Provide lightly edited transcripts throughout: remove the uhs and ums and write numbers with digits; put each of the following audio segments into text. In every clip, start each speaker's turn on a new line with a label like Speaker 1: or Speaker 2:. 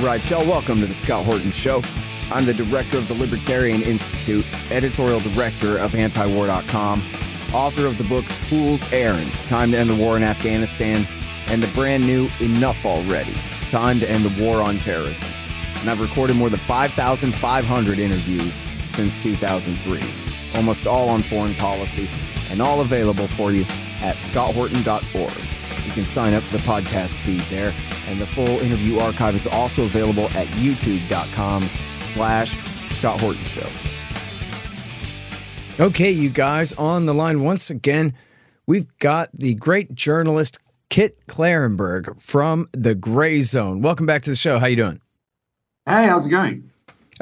Speaker 1: right, y'all. Welcome to the Scott Horton Show. I'm the director of the Libertarian Institute, editorial director of antiwar.com, author of the book Fool's Errand, Time to End the War in Afghanistan, and the brand new Enough Already, Time to End the War on Terrorism. And I've recorded more than 5,500 interviews since 2003, almost all on foreign policy, and all available for you at scotthorton.org. You can sign up for the podcast feed there, and the full interview archive is also available at youtube.com/Scott Horton Show. Okay, you guys, on the line once again, we've got the great journalist Kit Klarenberg from the Gray Zone. Welcome back to the show. How you doing?
Speaker 2: Hey, how's it going?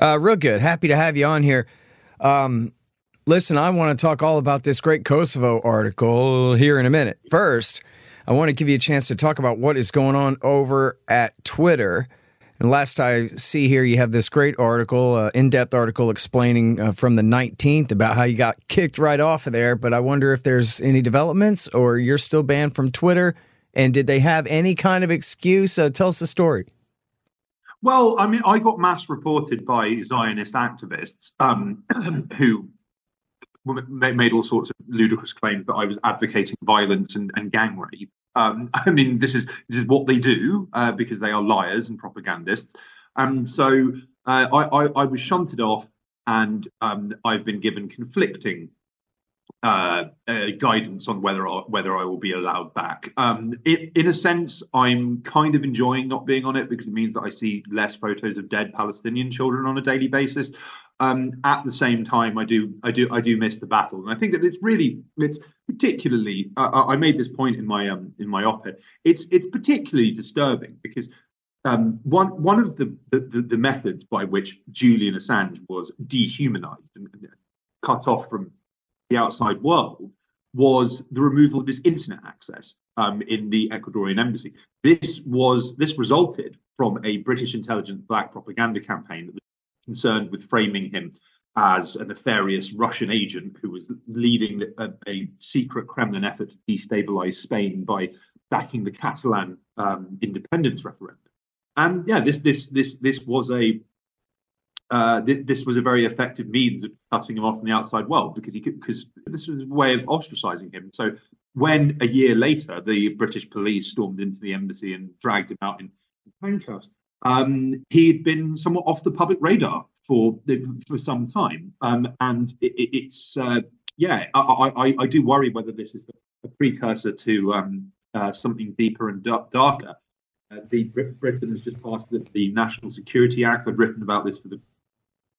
Speaker 1: Real good. Happy to have you on here. Listen, I want to talk all about this great Kosovo article here in a minute. First, I want to give you a chance to talk about what is going on over at Twitter. And last I see here, you have this great article, in-depth article explaining from the 19th about how you got kicked right off of there. But I wonder if there's any developments or you're still banned from Twitter. And did they have any kind of excuse? Tell us the story.
Speaker 2: Well, I mean, I got mass reported by Zionist activists who made all sorts of ludicrous claims that I was advocating violence and gang rape. I mean, this is what they do because they are liars and propagandists. And so I was shunted off, and I've been given conflicting guidance on whether I will be allowed back. In a sense, I'm kind of enjoying not being on it because it means that I see less photos of dead Palestinian children on a daily basis. At the same time, I do miss the battle, and I think that it's particularly. I made this point in my op-ed. It's particularly disturbing because one of the methods by which Julian Assange was dehumanized and cut off from the outside world was the removal of his internet access in the Ecuadorian embassy. This resulted from a British intelligence black propaganda campaign that was concerned with framing him as a nefarious Russian agent who was leading a secret Kremlin effort to destabilize Spain by backing the Catalan independence referendum. And yeah, this was a very effective means of cutting him off from the outside world because this was a way of ostracizing him. So when a year later the British police stormed into the embassy and dragged him out in handcuffs, he'd been somewhat off the public radar for some time, and I do worry whether this is a precursor to something deeper and darker. Britain has just passed the National Security Act. I've written about this for the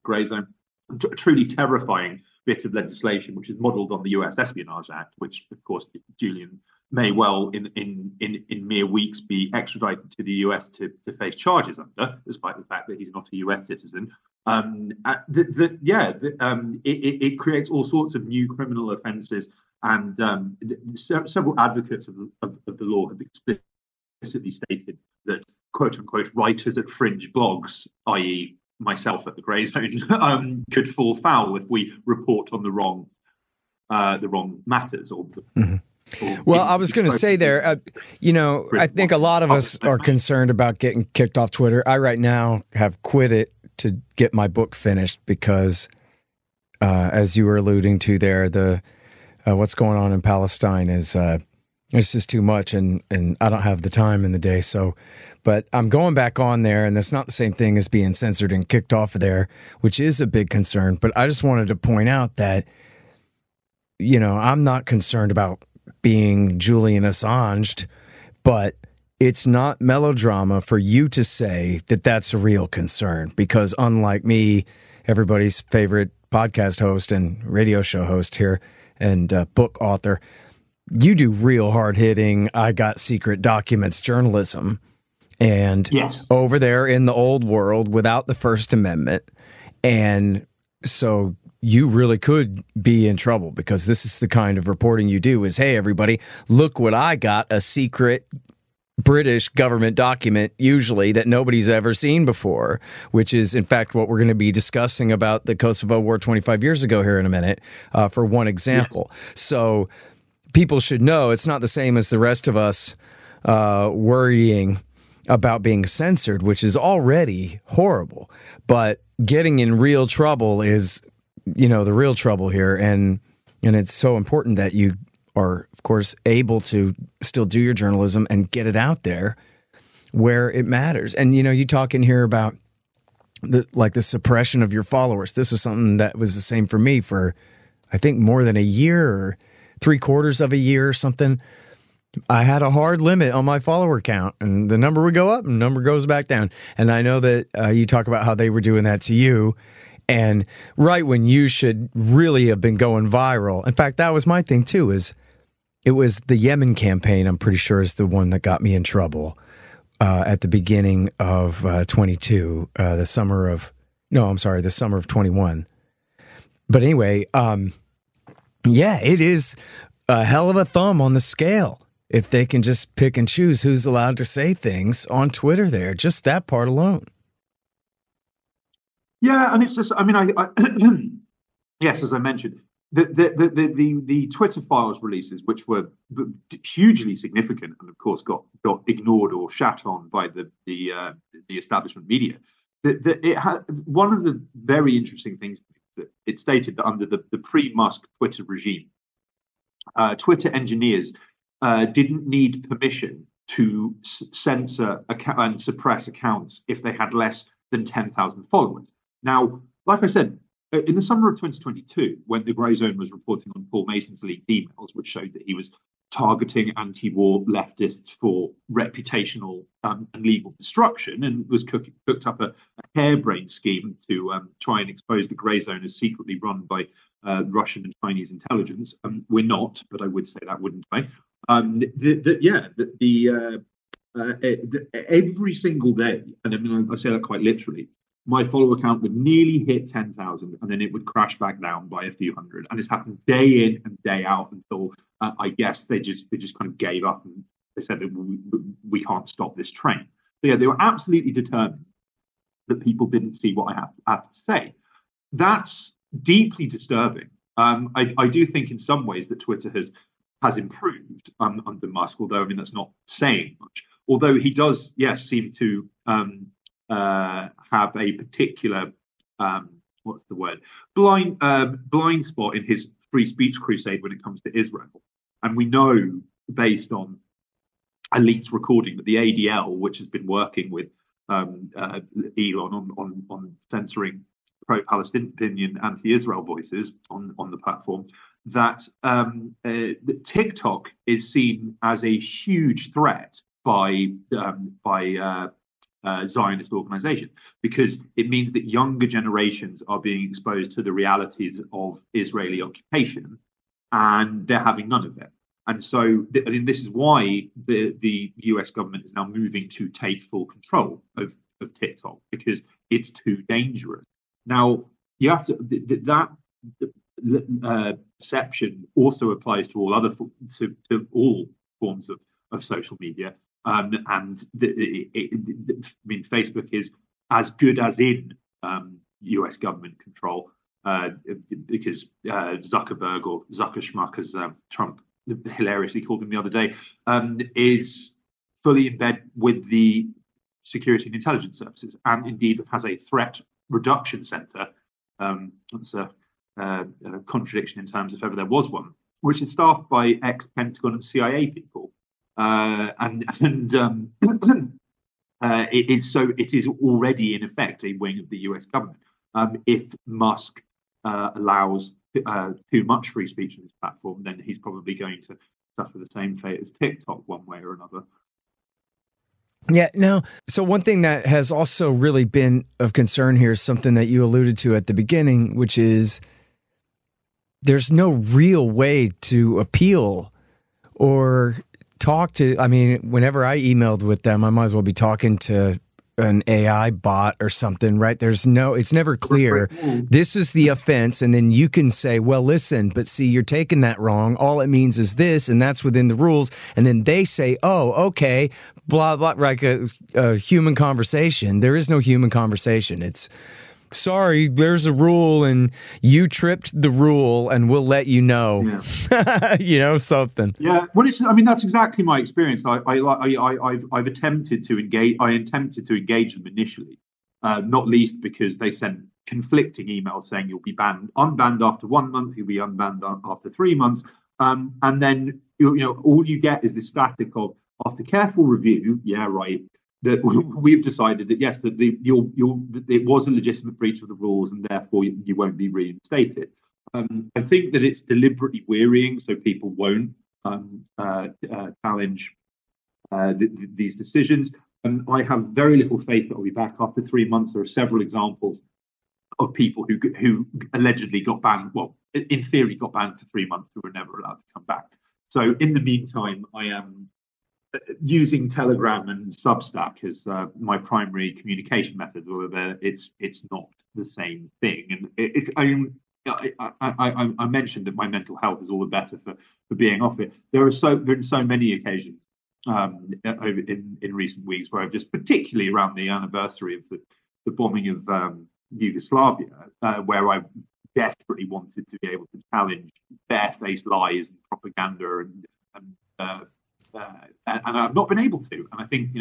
Speaker 2: Grey Zone. A truly terrifying bit of legislation, which is modelled on the U.S. Espionage Act, which, of course, Julian may well, in mere weeks, be extradited to the U.S. to face charges under, despite the fact that he's not a U.S. citizen. It creates all sorts of new criminal offences, and several advocates of the law have explicitly stated that, quote unquote, writers at fringe blogs, i.e., myself at the Grey Zone, could fall foul if we report on the wrong matters.
Speaker 1: Well, I was going to say there, I think a lot of us are concerned about getting kicked off Twitter. I right now have quit it to get my book finished because, as you were alluding to there, the what's going on in Palestine is it's just too much, and I don't have the time in the day. So, but I'm going back on there, and that's not the same thing as being censored and kicked off of there, which is a big concern. But I just wanted to point out that, I'm not concerned about being Julian Assanged, but it's not melodrama for you to say that that's a real concern, because unlike me, everybody's favorite podcast host and radio show host here and book author, you do real hard-hitting, I got secret documents journalism. And yes, over there in the old world without the First Amendment. And so you really could be in trouble, because this is the kind of reporting you do is, hey, everybody, look what I got, a secret British government document, usually, that nobody's ever seen before, which is, in fact, what we're going to be discussing about the Kosovo War 25 years ago here in a minute, for one example. Yes. So people should know it's not the same as the rest of us worrying about being censored, which is already horrible. But getting in real trouble is, the real trouble here. And it's so important that you are, of course, able to still do your journalism and get it out there where it matters. And, you talk in here about the suppression of your followers. This was something that was the same for me for, I think, more than a year or 3/4 of a year or something. I had a hard limit on my follower count, and the number would go up and the number goes back down. And I know that you talk about how they were doing that to you, and right when you should really have been going viral. In fact, that was my thing too, it was the Yemen campaign, I'm pretty sure, is the one that got me in trouble at the beginning of 22, the summer of 21. But anyway, it is a hell of a thumb on the scale if they can just pick and choose who's allowed to say things on Twitter there, just that part alone.
Speaker 2: Yeah, and it's just, yes, as I mentioned, the Twitter files releases, which were hugely significant and of course got ignored or shat on by the establishment media. It had one of the very interesting things that it stated that under the pre-Musk Twitter regime, Twitter engineers didn't need permission to censor and suppress accounts if they had less than 10,000 followers. Now, like I said, in the summer of 2022, when the Grey Zone was reporting on Paul Mason's leaked emails, which showed that he was targeting anti-war leftists for reputational and legal destruction, and was cooked up a harebrained scheme to try and expose the Grey Zone as secretly run by Russian and Chinese intelligence. We're not, but I would say that, wouldn't I? Every single day, and I say that quite literally, my follower count would nearly hit 10,000, and then it would crash back down by a few hundred. And it's happened day in and day out until I guess they just kind of gave up, and they said that we can't stop this train. So yeah, they were absolutely determined that people didn't see what I have to say. That's deeply disturbing. I do think in some ways that Twitter has improved under Musk, although that's not saying much. Although he does, yes, seem to have a particular blind spot in his free speech crusade when it comes to Israel. And we know, based on a leaked recording, that the ADL, which has been working with Elon on censoring pro-Palestinian anti-Israel voices on the platform, that TikTok is seen as a huge threat by Zionist organization, because it means that younger generations are being exposed to the realities of Israeli occupation, and they're having none of it. And so, this is why the US government is now moving to take full control of TikTok, because it's too dangerous. Now, you have to that perception also applies to all other to all forms of social media. Facebook is as good as in US government control, because Zuckerberg, or Zuckerschmuck, as Trump hilariously called him the other day, is fully in bed with the security and intelligence services, and indeed has a threat reduction center. That's a contradiction in terms, if ever there was one, which is staffed by ex-Pentagon and CIA people. It is already in effect a wing of the US government. If Musk allows too much free speech on his platform, then he's probably going to suffer the same fate as TikTok, one way or another.
Speaker 1: Yeah, no. So one thing that has also really been of concern here is something that you alluded to at the beginning, which is there's no real way to appeal or talk to. Whenever I emailed with them, I might as well be talking to an AI bot or something, right? It's never clear. This is the offense. And then you can say, well, listen, but see, you're taking that wrong. All it means is this, and that's within the rules. And then they say, oh, okay, blah, blah, like a human conversation. There is no human conversation. It's sorry, there's a rule and you tripped the rule and we'll let you know.
Speaker 2: Yeah.
Speaker 1: Something.
Speaker 2: Yeah, well, that's exactly my experience. I've attempted to engage. I attempted to engage them initially, not least because they sent conflicting emails saying you'll be unbanned after 1 month, you'll be unbanned after 3 months, and then all you get is this static of, after careful review, yeah, right, that we've decided that yes, that it was a legitimate breach of the rules, and therefore you won't be reinstated. I think that it's deliberately wearying, so people won't challenge these decisions. And I have very little faith that I'll be back after 3 months. There are several examples of people who allegedly got banned, well, in theory got banned for 3 months, who were never allowed to come back. So in the meantime, I am using Telegram and Substack as my primary communication method, although it's not the same thing. And I mentioned that my mental health is all the better for being off it. There have been so many occasions over in recent weeks where I've just, particularly around the anniversary of the bombing of Yugoslavia, where I desperately wanted to be able to challenge barefaced lies and propaganda, and I've not been able to. And I think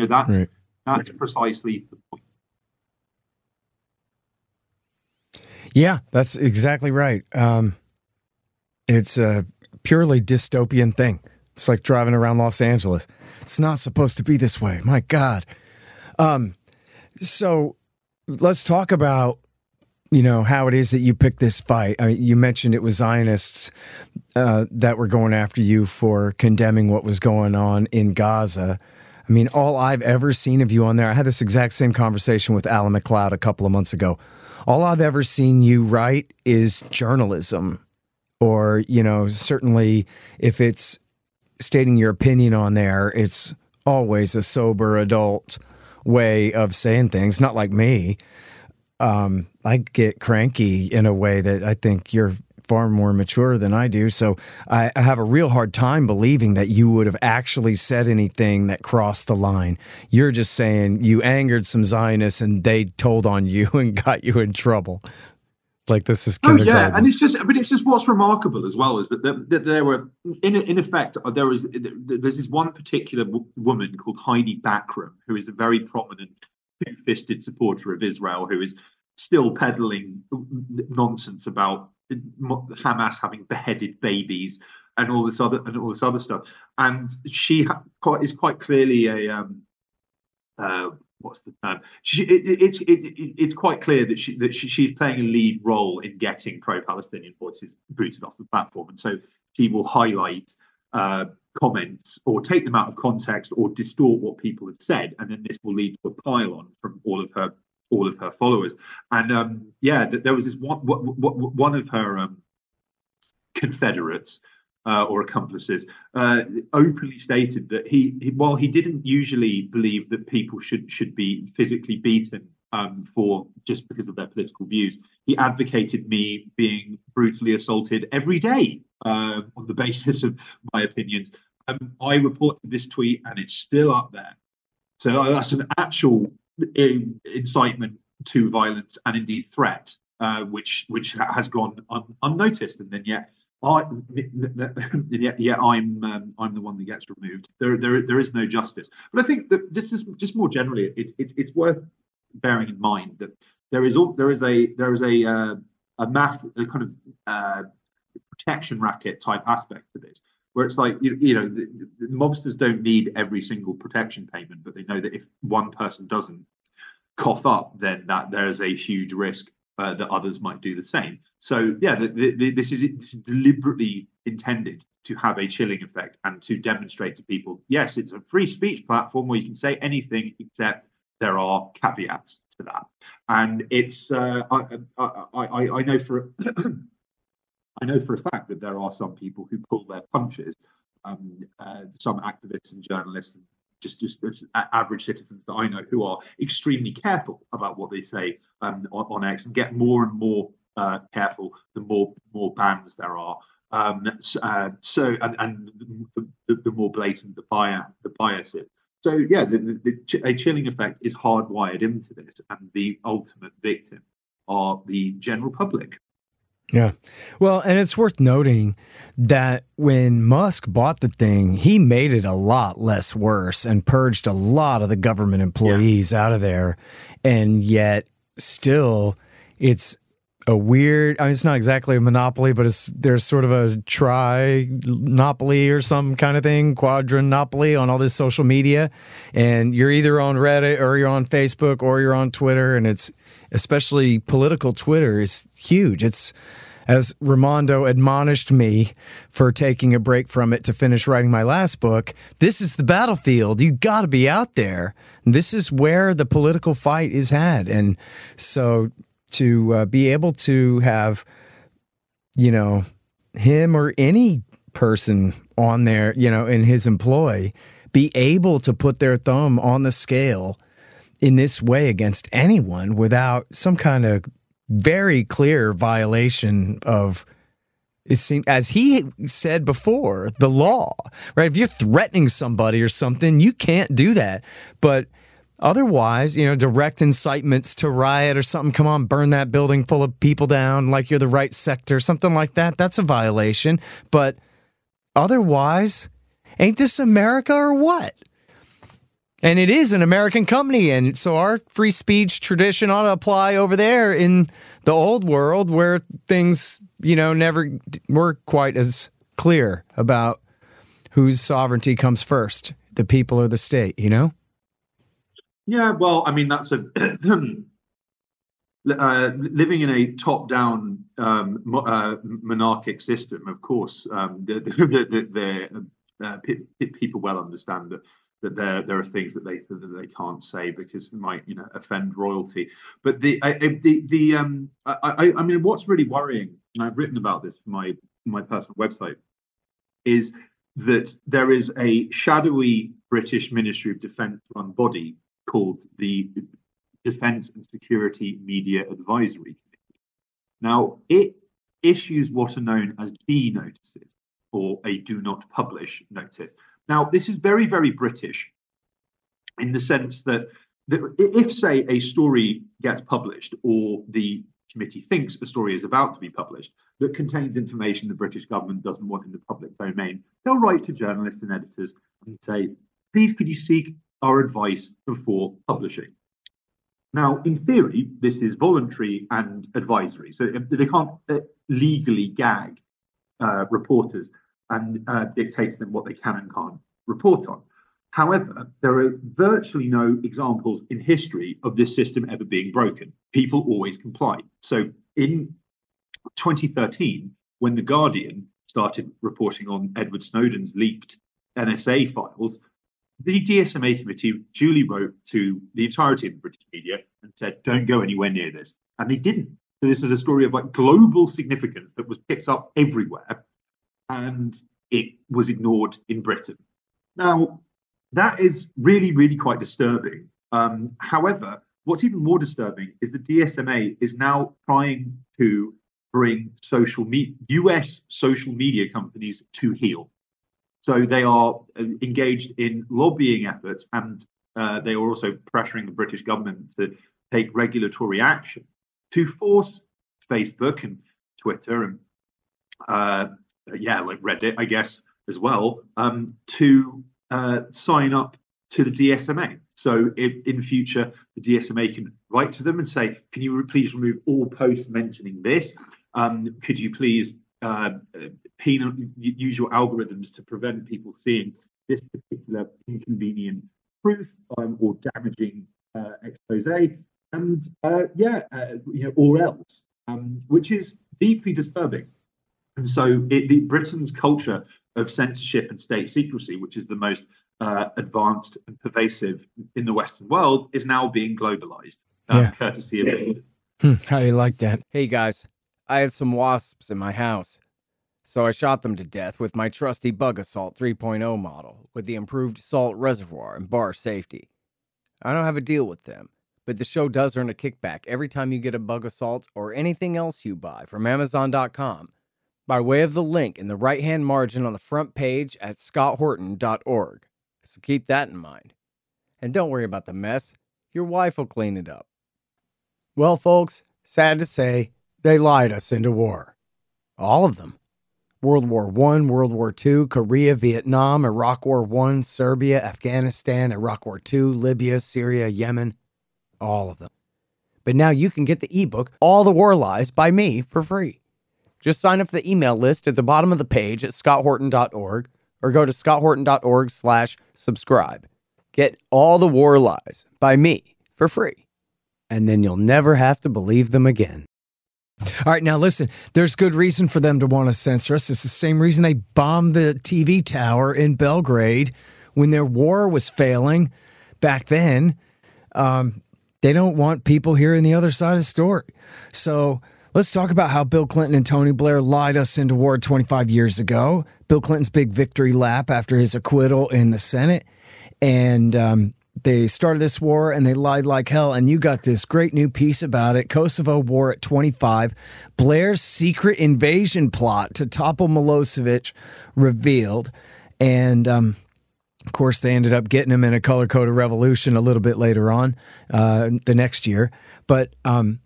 Speaker 2: that's precisely the point.
Speaker 1: Yeah, that's exactly right. It's a purely dystopian thing. It's like driving around Los Angeles. It's not supposed to be this way. My God. So let's talk about, how it is that you picked this fight. I mean, you mentioned it was Zionists that were going after you for condemning what was going on in Gaza. I mean, all I've ever seen of you on there, I had this exact same conversation with Alan McLeod a couple of months ago. All I've ever seen you write is journalism, or, certainly if it's stating your opinion on there, it's always a sober adult way of saying things, not like me. I get cranky in a way that I think you're far more mature than I do. So I have a real hard time believing that you would have actually said anything that crossed the line. You're just saying you angered some Zionists and they told on you and got you in trouble. Like, this is kindergarten.
Speaker 2: Oh yeah, and it's just what's remarkable as well is that there were in effect there's this one particular woman called Heidi Backram, who is a very prominent two-fisted supporter of Israel, who is still peddling nonsense about Hamas having beheaded babies and all this other stuff. And she is quite clearly a what's the term? It's quite clear that she's playing a lead role in getting pro-Palestinian voices booted off the platform, and so she will highlight comments or take them out of context or distort what people have said, and then this will lead to a pile-on from all of her followers. And there was this one of her confederates or accomplices openly stated that while he didn't usually believe that people should be physically beaten for just because of their political views, he advocated me being brutally assaulted every day on the basis of my opinions. I reported this tweet and it's still up there. So that's an actual incitement to violence and indeed threat, which has gone unnoticed, and then yet I'm the one that gets removed. There is no justice. But I think that this is just more generally, it's worth bearing in mind that there is a kind of protection racket type aspect to this, where it's like the mobsters don't need every single protection payment, but they know that if one person doesn't cough up, then that there is a huge risk that others might do the same. So this is deliberately intended to have a chilling effect and to demonstrate to people, yes, it's a free speech platform where you can say anything, except there are caveats to that. And it's I know for I know for a fact that there are some people who pull their punches, some activists and journalists and just average citizens that I know who are extremely careful about what they say on X, and get more and more careful the more bans there are. The more blatant the bias is. So yeah, a chilling effect is hardwired into this, and the ultimate victim are the general public.
Speaker 1: Yeah. Well, and it's worth noting that when Musk bought the thing, he made it a lot less worse and purged a lot of the government employees out of there. And yet still it's a weird, I mean, it's not exactly a monopoly, but there's sort of a tri-nopoly or some kind of thing, quadrinopoly on all this social media. And you're either on Reddit or you're on Facebook or you're on Twitter. And it's especially political Twitter is huge. It's, as Raimondo admonished me for taking a break from it to finish writing my last book, this is the battlefield. You got to be out there. This is where the political fight is had. And so to be able to have, you know, him or any person on there, you know, in his employ, be able to put their thumb on the scale in this way against anyone without some kind of very clear violation of, it seemed, as he said before, the law, right? If you're threatening somebody or something, you can't do that. But otherwise, you know, direct incitements to riot or something, come on, burn that building full of people down like you're the right sector, something like that, that's a violation. But otherwise, ain't this America or what? And it is an American company, and so our free speech tradition ought to apply over there in the old world where things, you know, never were quite as clear about whose sovereignty comes first, the people or the state, you know?
Speaker 2: Yeah, well, I mean, that's a living in a top-down monarchic system. Of course, people well understand that there are things that they can't say because it might, you know, offend royalty. But I mean, what's really worrying, and I've written about this for my personal website, is that there is a shadowy British Ministry of Defence run body called the Defence and Security Media Advisory Committee. Now, it issues what are known as D notices, or a do not publish notice. Now, this is very, very British in the sense that if, say, a story gets published or the committee thinks a story is about to be published that contains information the British government doesn't want in the public domain, they'll write to journalists and editors and say, please, could you seek our advice before publishing? Now, in theory, this is voluntary and advisory. So they can't legally gag reporters and dictate to them what they can and can't report on. However, there are virtually no examples in history of this system ever being broken. People always comply. So in 2013, when The Guardian started reporting on Edward Snowden's leaked NSA files, the DSMA committee duly wrote to the entirety of the British media and said, don't go anywhere near this. And they didn't. So this is a story of like global significance that was picked up everywhere, and it was ignored in Britain. Now, that is really, really quite disturbing. However, what's even more disturbing is the DSMA is now trying to bring US social media companies to heel. So they are engaged in lobbying efforts, and they are also pressuring the British government to take regulatory action to force Facebook and Twitter and like Reddit, I guess, as well, to sign up to the DSMA. So in future, the DSMA can write to them and say, can you please remove all posts mentioning this? Could you please use your algorithms to prevent people seeing this particular inconvenient truth or damaging expose, and or else, which is deeply disturbing. And so Britain's culture of censorship and state secrecy, which is the most advanced and pervasive in the Western world, is now being globalized, courtesy of
Speaker 1: How do you like that?
Speaker 3: Hey guys, I had some wasps in my house, so I shot them to death with my trusty Bug Assault 3.0 model with the improved salt reservoir and bar safety. I don't have a deal with them, but the show does earn a kickback every time you get a Bug Assault or anything else you buy from Amazon.com by way of the link in the right-hand margin on the front page at scotthorton.org. So keep that in mind. And don't worry about the mess. Your wife will clean it up. Well, folks,
Speaker 1: Sad to say, they lied us into war. All of them. World War I, World War II, Korea, Vietnam, Iraq War I, Serbia, Afghanistan, Iraq War II, Libya, Syria, Yemen. All of them. But now you can get the ebook, All the War Lies, by me for free. Just sign up for the email list at the bottom of the page at scotthorton.org or go to scotthorton.org/subscribe. Get All the War Lies by me for free. And then you'll never have to believe them again. All right, now listen, there's good reason for them to want to censor us. It's the same reason they bombed the TV tower in Belgrade when their war was failing back then. They don't want people hearing the other side of the story. So let's talk about how Bill Clinton and Tony Blair lied us into war 25 years ago. Bill Clinton's big victory lap after his acquittal in the Senate. And they started this war and they lied like hell. And you got this great new piece about it. Kosovo War at 25. Blair's secret invasion plot to topple Milosevic revealed. And of course, they ended up getting him in a color-coded revolution a little bit later on the next year. But and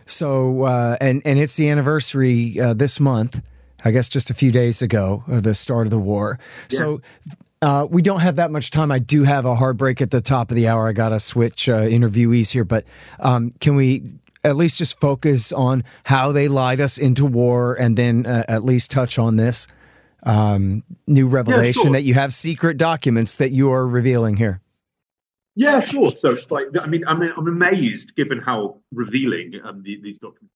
Speaker 1: it's the anniversary this month, I guess just a few days ago, of the start of the war. Yeah. So we don't have that much time. I do have a hard break at the top of the hour. I got to switch interviewees here. But can we at least just focus on how they lied us into war and then at least touch on this new revelation that you have secret documents that you are revealing here?
Speaker 2: Yeah, sure. So it's like, I'm amazed given how revealing these documents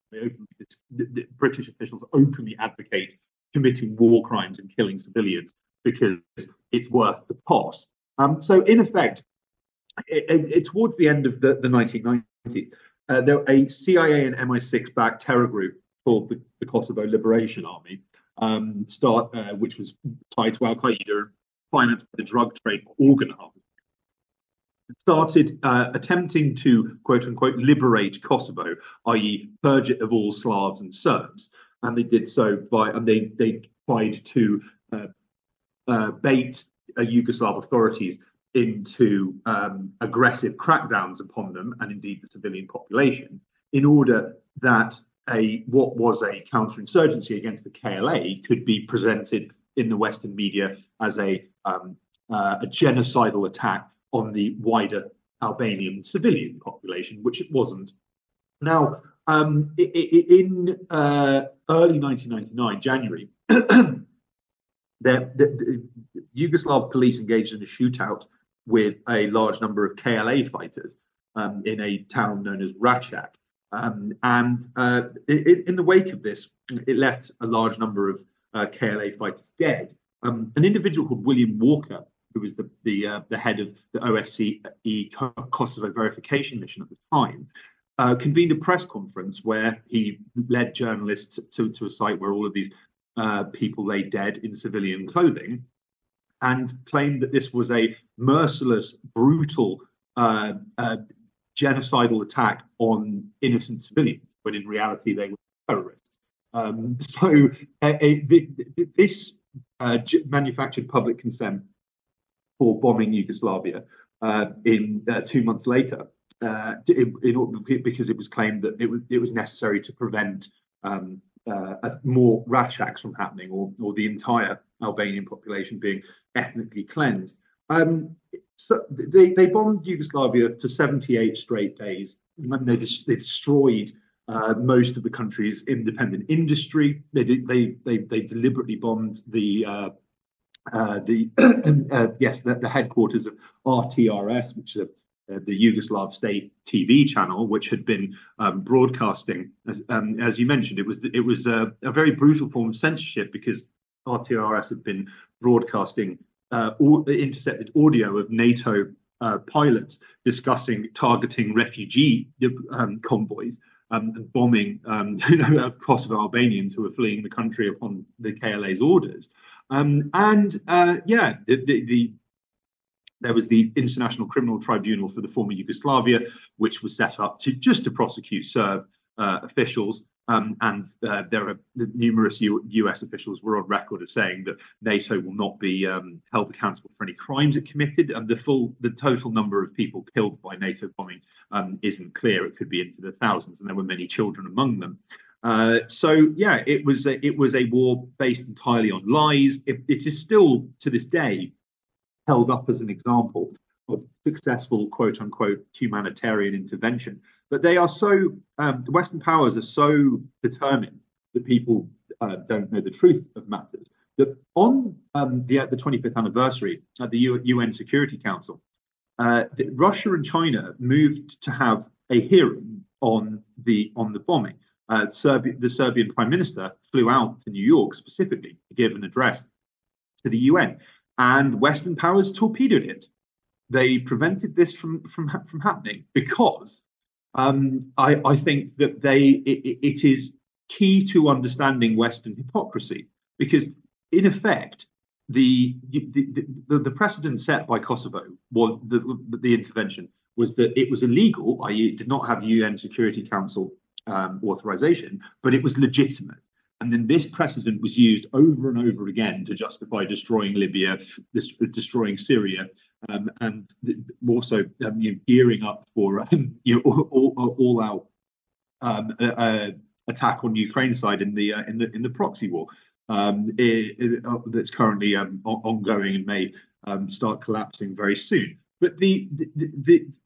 Speaker 2: the British officials openly advocate committing war crimes and killing civilians because it's worth the cost. So in effect, towards the end of the 1990s, there were a CIA and MI6 backed terror group called the Kosovo Liberation Army, which was tied to Al Qaeda and financed by the drug trade organ harvesting, started attempting to quote unquote liberate Kosovo, i.e., purge it of all Slavs and Serbs, and they did so they tried to bait Yugoslav authorities into aggressive crackdowns upon them and indeed the civilian population in order that what was a counterinsurgency against the KLA could be presented in the Western media as a genocidal attack on the wider Albanian civilian population, which it wasn't. Now, in early 1999, January, the Yugoslav police engaged in a shootout with a large number of KLA fighters in a town known as Račak. In the wake of this, it left a large number of KLA fighters dead. An individual called William Walker, who was the head of the OSCE Kosovo verification mission at the time, convened a press conference where he led journalists to a site where all of these people lay dead in civilian clothing, and claimed that this was a merciless, brutal, genocidal attack on innocent civilians, when in reality they were terrorists. This manufactured public consent for bombing Yugoslavia in 2 months later, because it was claimed that it was necessary to prevent more Račaks from happening, or the entire Albanian population being ethnically cleansed. So they bombed Yugoslavia for 78 straight days, and they destroyed most of the country's independent industry. They deliberately bombed the headquarters of RTRS, which is the Yugoslav state TV channel, which had been broadcasting, as you mentioned, it was a very brutal form of censorship, because RTRS had been broadcasting intercepted audio of NATO pilots discussing targeting refugee convoys and bombing Kosovo Albanians who were fleeing the country upon the KLA's orders. There was the International Criminal Tribunal for the former Yugoslavia, which was set up to prosecute Serb officials. There are numerous US officials were on record as saying that NATO will not be held accountable for any crimes it committed, and the total number of people killed by NATO bombing isn't clear. It could be into the thousands, and there were many children among them. So yeah, it was a war based entirely on lies. It is still to this day held up as an example of successful quote unquote humanitarian intervention. But they are so the Western powers are so determined that people don't know the truth of matters that on the 25th anniversary at the UN Security Council, Russia and China moved to have a hearing on the bombing. The Serbian Prime Minister flew out to New York specifically to give an address to the UN, and Western powers torpedoed it. They prevented this from happening because I think that it is key to understanding Western hypocrisy, because in effect the precedent set by Kosovo was the intervention was that it was illegal, i.e. it did not have UN Security Council authorization, but it was legitimate. And then this precedent was used over and over again to justify destroying Libya, destroying Syria, and also gearing up for all out attack on Ukraine side in the proxy war that's currently ongoing and may start collapsing very soon. But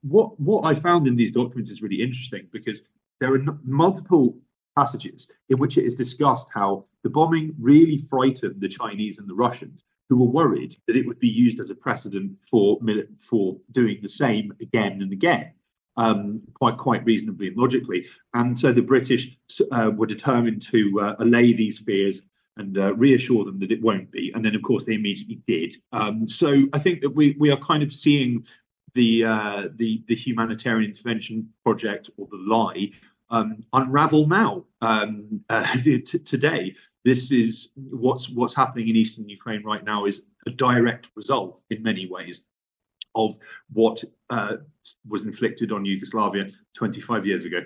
Speaker 2: what I found in these documents is really interesting, because there are multiple passages in which it is discussed how the bombing really frightened the Chinese and the Russians, who were worried that it would be used as a precedent for doing the same again and again, quite reasonably and logically. And so the British were determined to allay these fears and reassure them that it won't be. And then, of course, they immediately did. So I think that we are kind of seeing the humanitarian intervention project, or the lie, unravel now. Today, this is what's happening in eastern Ukraine right now is a direct result, in many ways, of what was inflicted on Yugoslavia 25 years ago.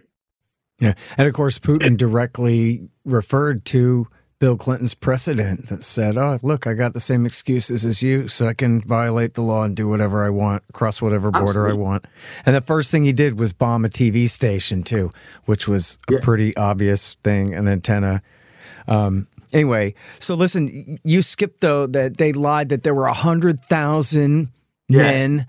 Speaker 1: Yeah, and of course, Putin directly referred to Bill Clinton's precedent that said, "Oh, look, I got the same excuses as you, so I can violate the law and do whatever I want, cross whatever border I want." And the first thing he did was bomb a TV station too, which was a pretty obvious thing, an antenna. Anyway, so listen, you skipped though that they lied that there were 100,000 men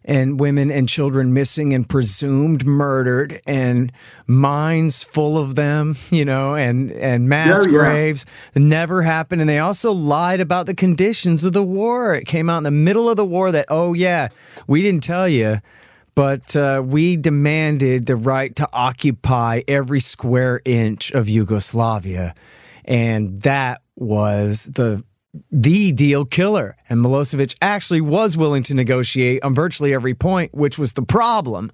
Speaker 1: and women and children missing and presumed murdered, and mines full of them, and mass graves. It never happened. And they also lied about the conditions of the war. It came out in the middle of the war that, we didn't tell you, but we demanded the right to occupy every square inch of Yugoslavia. And that was the deal killer. And Milosevic actually was willing to negotiate on virtually every point, which was the problem.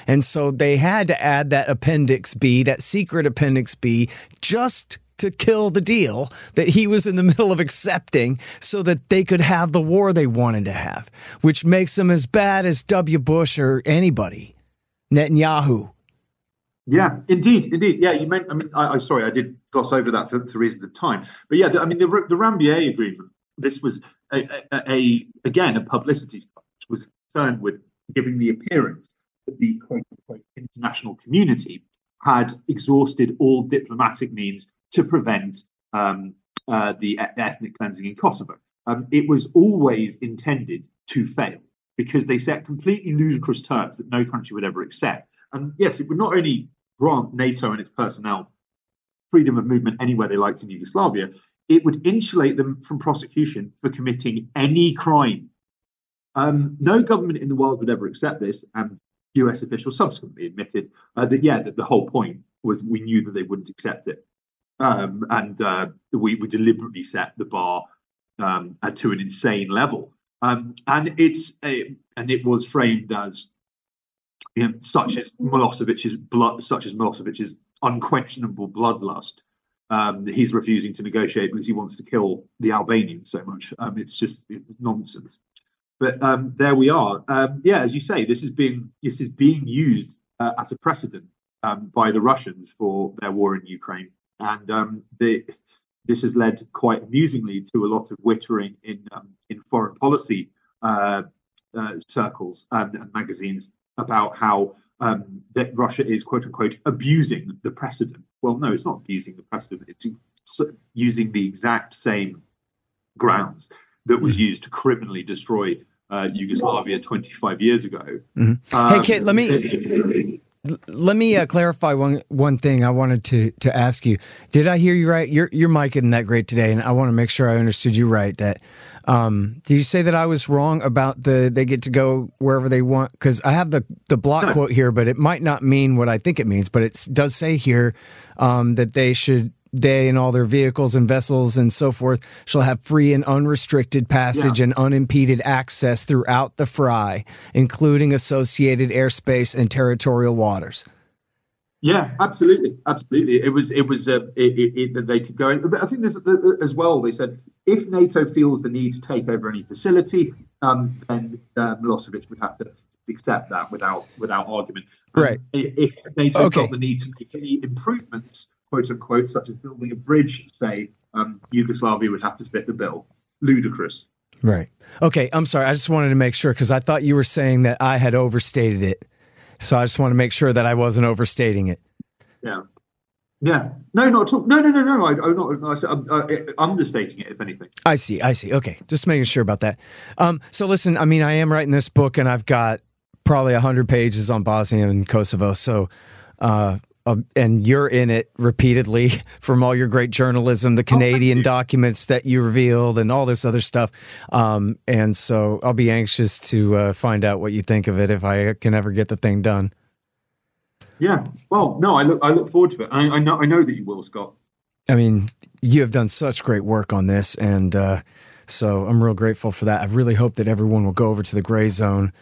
Speaker 1: And so they had to add that Appendix B, that secret Appendix B, just to kill the deal that he was in the middle of accepting so that they could have the war they wanted to have, which makes them as bad as W. Bush or anybody. Netanyahu.
Speaker 2: Yeah, indeed. Yeah, you meant. Sorry, I did gloss over that for reasons of time. But yeah, the Rampart Agreement. This was again a publicity stunt, which was concerned with giving the appearance that the quote-unquote international community had exhausted all diplomatic means to prevent the ethnic cleansing in Kosovo. It was always intended to fail, because they set completely ludicrous terms that no country would ever accept. And yes, it would not only grant NATO and its personnel freedom of movement anywhere they liked in Yugoslavia, it would insulate them from prosecution for committing any crime. No government in the world would ever accept this, and US officials subsequently admitted that the whole point was we knew that they wouldn't accept it. We deliberately set the bar to an insane level. And it was framed as such as Milosevic's unquestionable bloodlust. He's refusing to negotiate because he wants to kill the Albanians so much. It's just nonsense. But there we are. As you say, this is being used as a precedent by the Russians for their war in Ukraine. And this has led quite amusingly to a lot of wittering in foreign policy circles and magazines about how that Russia is, quote unquote, abusing the precedent. Well, no, it's not abusing the precedent. It's using the exact same grounds that was used to criminally destroy Yugoslavia 25 years ago.
Speaker 1: Hey, Kit, let me clarify one thing I wanted to ask you. Did I hear you right? Your mic isn't that great today, and I want to make sure I understood you right. That did you say that I was wrong about they get to go wherever they want? Because I have the block quote here, but it might not mean what I think it means. But it does say here that they and all their vehicles and vessels and so forth shall have free and unrestricted passage and unimpeded access throughout the Fry, including associated airspace and territorial waters.
Speaker 2: Yeah, absolutely. It was that they could go in. But I think there's as well. They said if NATO feels the need to take over any facility, then Milosevic would have to accept that without argument.
Speaker 1: Right.
Speaker 2: If NATO felt the need to make any improvements, quote unquote, such as building a bridge, say, Yugoslavia would have to fit the bill. Ludicrous.
Speaker 1: Right. Okay. I'm sorry. I just wanted to make sure because I thought you were saying that I had overstated it. So I just want to make sure that I wasn't overstating it.
Speaker 2: Yeah. Yeah. No, not at all. No. I'm understating it, if anything.
Speaker 1: I see. Okay. Just making sure about that. So listen, I mean, I am writing this book and I've got probably 100 pages on Bosnia and Kosovo. So, and you're in it repeatedly from all your great journalism, the Canadian documents that you revealed and all this other stuff. And so I'll be anxious to find out what you think of it if I can ever get the thing done.
Speaker 2: Yeah. Well, no, I look forward to it. I know that you will, Scott.
Speaker 1: I mean, you have done such great work on this. And so I'm real grateful for that. I really hope that everyone will go over to the Gray Zone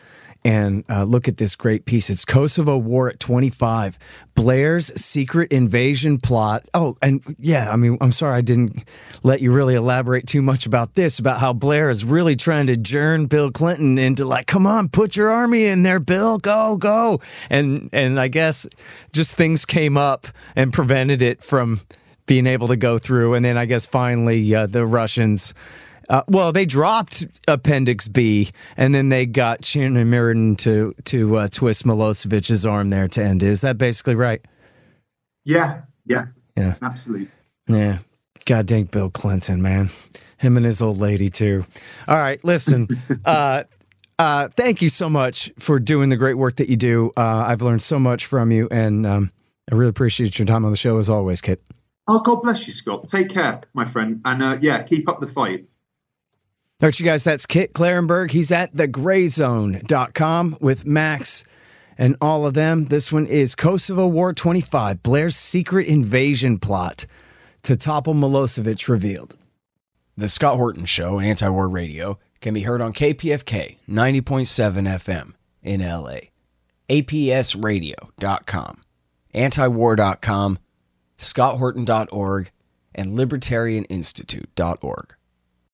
Speaker 1: and look at this great piece. It's Kosovo War at 25, Blair's secret invasion plot. Oh, and yeah, I mean, I'm sorry I didn't let you really elaborate too much about this, about how Blair is really trying to turn Bill Clinton into like, come on, put your army in there, Bill, go. And I guess just things came up and prevented it from being able to go through. And then I guess finally the Russians... they dropped Appendix B, and then they got Chernomyrdin to twist Milosevic's arm there to end it. Is that basically right?
Speaker 2: Yeah, absolutely.
Speaker 1: Yeah, God dang Bill Clinton, man. Him and his old lady, too. All right, listen, thank you so much for doing the great work that you do. I've learned so much from you, and I really appreciate your time on the show as always, Kit.
Speaker 2: Oh, God bless you, Scott. Take care, my friend, and keep up the fight.
Speaker 1: All right, you guys, that's Kit Klarenberg. He's at thegrayzone.com with Max and all of them. This one is Kosovo War 25, Blair's secret invasion plot to topple Milosevic revealed. The Scott Horton Show, Anti-War Radio, can be heard on KPFK 90.7 FM in LA, APSradio.com, antiwar.com, scotthorton.org, and libertarianinstitute.org.